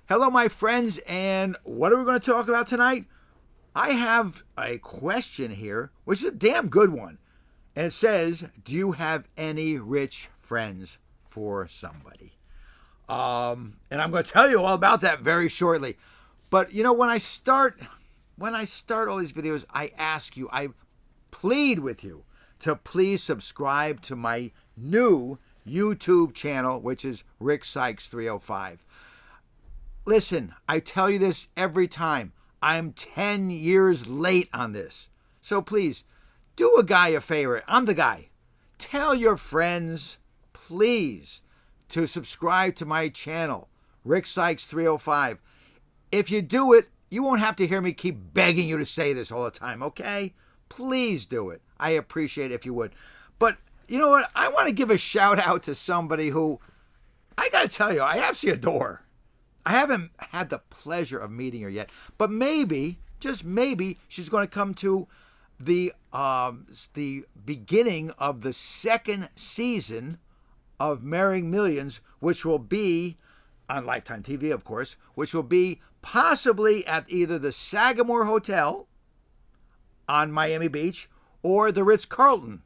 Hello, my friends, and what are we going to talk about tonight? I have a question here, which is a damn good one. And it says, do you have any rich friends for somebody? And I'm going to tell you all about that very shortly. But you know, when I start all these videos, I ask you, I plead with you to please subscribe to my new YouTube channel, which is Rick Sykes 305. Listen, I tell you this every time. I'm 10 years late on this. So please, do a guy a favor. I'm the guy. Tell your friends, please, to subscribe to my channel, Rick Sykes 305. If you do it, you won't have to hear me keep begging you to say this all the time, okay? Please do it. I appreciate it if you would. But you know what? I want to give a shout out to somebody who, I got to tell you, I absolutely adore. I haven't had the pleasure of meeting her yet, but maybe, just maybe, she's going to come to the beginning of the second season of Marrying Millions, which will be on Lifetime TV, of course, which will be possibly at either the Sagamore Hotel on Miami Beach or the Ritz-Carlton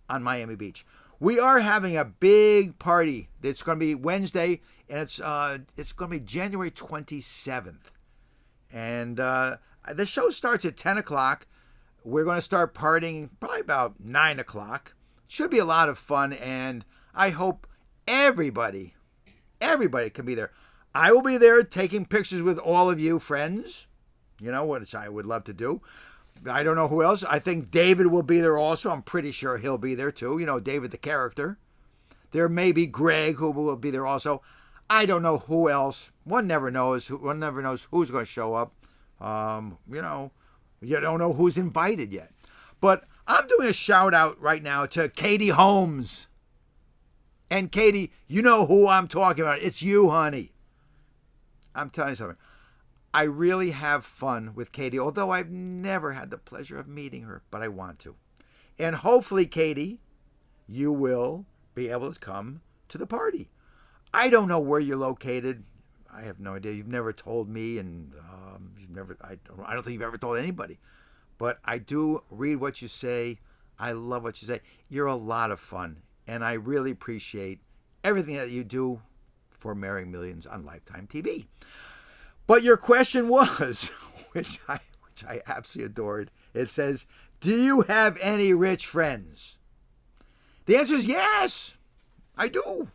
on Miami Beach. We are having a big party. It's going to be Wednesday, and it's going to be January 27th. And the show starts at 10 o'clock. We're going to start partying probably about 9 o'clock. Should be a lot of fun, and I hope everybody can be there. I will be there taking pictures with all of you friends, which I would love to do. I don't know who else. I think David will be there also. I'm pretty sure he'll be there too. David the character. There may be Greg who will be there also. I don't know who else. One never knows. One never knows who's going to show up. You don't know who's invited yet. But I'm doing a shout out right now to Katie Holmes. And Katie, you know who I'm talking about. It's you, honey. I'm telling you something. I really have fun with Katie, although I've never had the pleasure of meeting her, but I want to. And hopefully, Katie, you will be able to come to the party. I don't know where you're located. I have no idea. You've never told me, and I don't think you've ever told anybody. But I do read what you say. I love what you say. You're a lot of fun, and I really appreciate everything that you do for Marrying Millions on Lifetime TV. But your question was, which I absolutely adored. It says, do you have any rich friends? The answer is yes, I do.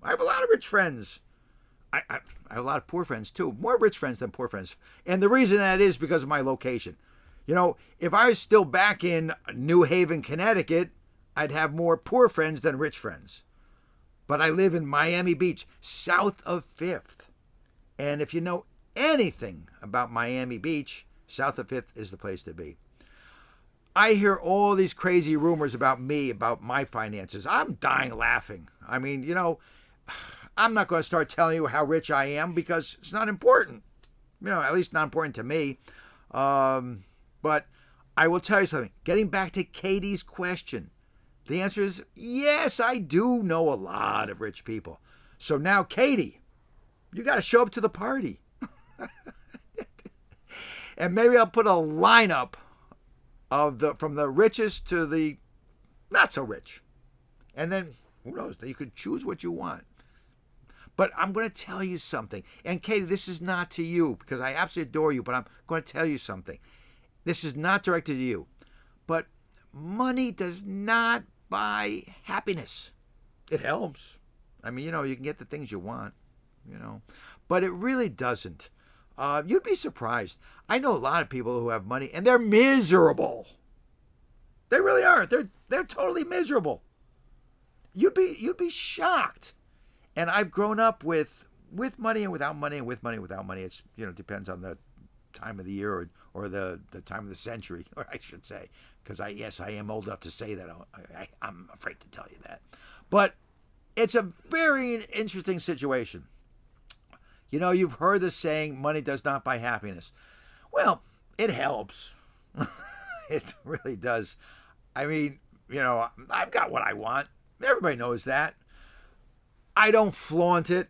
I have a lot of rich friends. I have a lot of poor friends too. More rich friends than poor friends. And the reason that is because of my location. If I was still back in New Haven, Connecticut, I'd have more poor friends than rich friends. But I live in Miami Beach, south of 5th. And if you know anything about Miami Beach, south of 5th is the place to be. I hear all these crazy rumors about me, about my finances. I'm dying laughing. I mean, I'm not going to start telling you how rich I am because it's not important. At least not important to me. But I will tell you something. Getting back to Katie's question, the answer is yes, I do know a lot of rich people. So now, Katie, you got to show up to the party. And maybe I'll put a lineup from the richest to the not so rich. And then, who knows, you could choose what you want. But I'm going to tell you something. And Katie, this is not to you because I absolutely adore you, but I'm going to tell you something. This is not directed to you. But money does not buy happiness. It helps. I mean, you can get the things you want, but it really doesn't. You'd be surprised. I know a lot of people who have money and they're miserable. They really are. They're totally miserable. You'd be shocked. And I've grown up with money and without money and with money and without money. It's depends on the time of the year or the time of the century, or I should say, because I am old enough to say that. I'm afraid to tell you that, but it's a very interesting situation. You've heard the saying, money does not buy happiness. Well, it helps. It really does. I mean, I've got what I want. Everybody knows that. I don't flaunt it.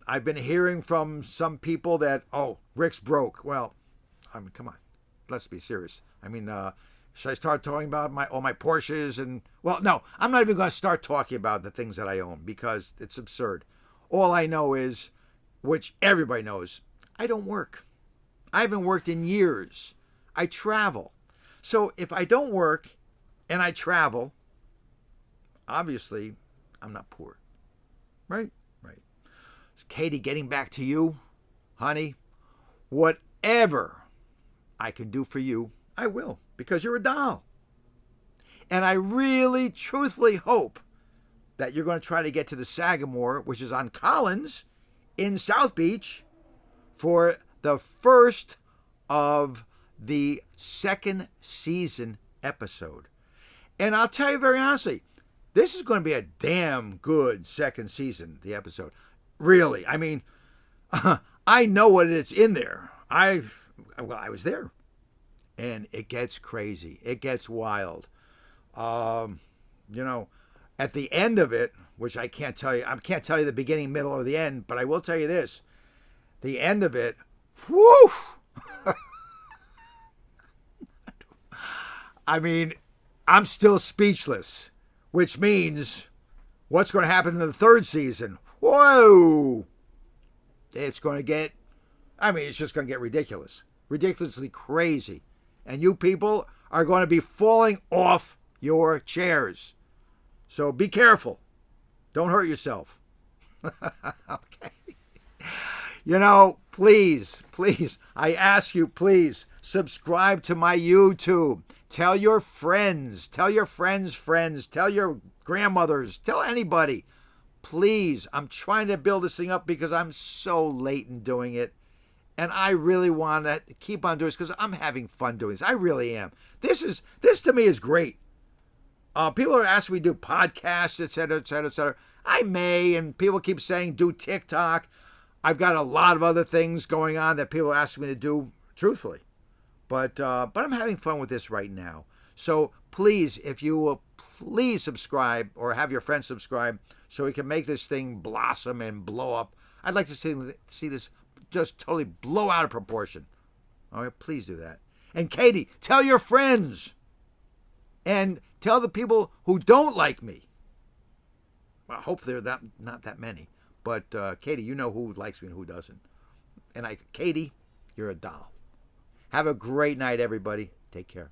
I've been hearing from some people that, oh, Rick's broke. Well, I mean, come on, let's be serious. I mean, should I start talking about all my Porsches and? Well, no, I'm not even going to start talking about the things that I own because it's absurd. All I know is, which everybody knows, I don't work. I haven't worked in years. I travel. So if I don't work and I travel, obviously I'm not poor. Right? Right. So Katie, getting back to you, honey, whatever I can do for you, I will, because you're a doll. And I really, truthfully hope that you're going to try to get to the Sagamore, which is on Collins in South Beach, for the first of the second season episode. And I'll tell you very honestly, this is going to be a damn good second season, the episode. Really. I mean, I know what it's in there. I was there. And it gets crazy. It gets wild. You know, at the end of it, which I can't tell you the beginning, middle, or the end, but I will tell you this. The end of it, whew! I mean, I'm still speechless, which means what's going to happen in the third season? Whoa! It's going to get, it's just going to get ridiculous. Ridiculously crazy. And you people are going to be falling off your chairs. So be careful. Don't hurt yourself. Okay. You know, please, I ask you, please, subscribe to my YouTube. Tell your friends, tell your friends, tell your grandmothers, tell anybody. Please, I'm trying to build this thing up because I'm so late in doing it. And I really want to keep on doing this because I'm having fun doing this. I really am. This to me is great. People are asking me to do podcasts, et cetera, et cetera, et cetera. I may, and people keep saying do TikTok. I've got a lot of other things going on that people are asking me to do, truthfully. But I'm having fun with this right now. So please, if you will, please subscribe or have your friends subscribe so we can make this thing blossom and blow up. I'd like to see this just totally blow out of proportion. All right, please do that. And Katie, tell your friends. And tell the people who don't like me. Well, I hope they're not that many. But Katie, you know who likes me and who doesn't. And Katie, you're a doll. Have a great night, everybody. Take care.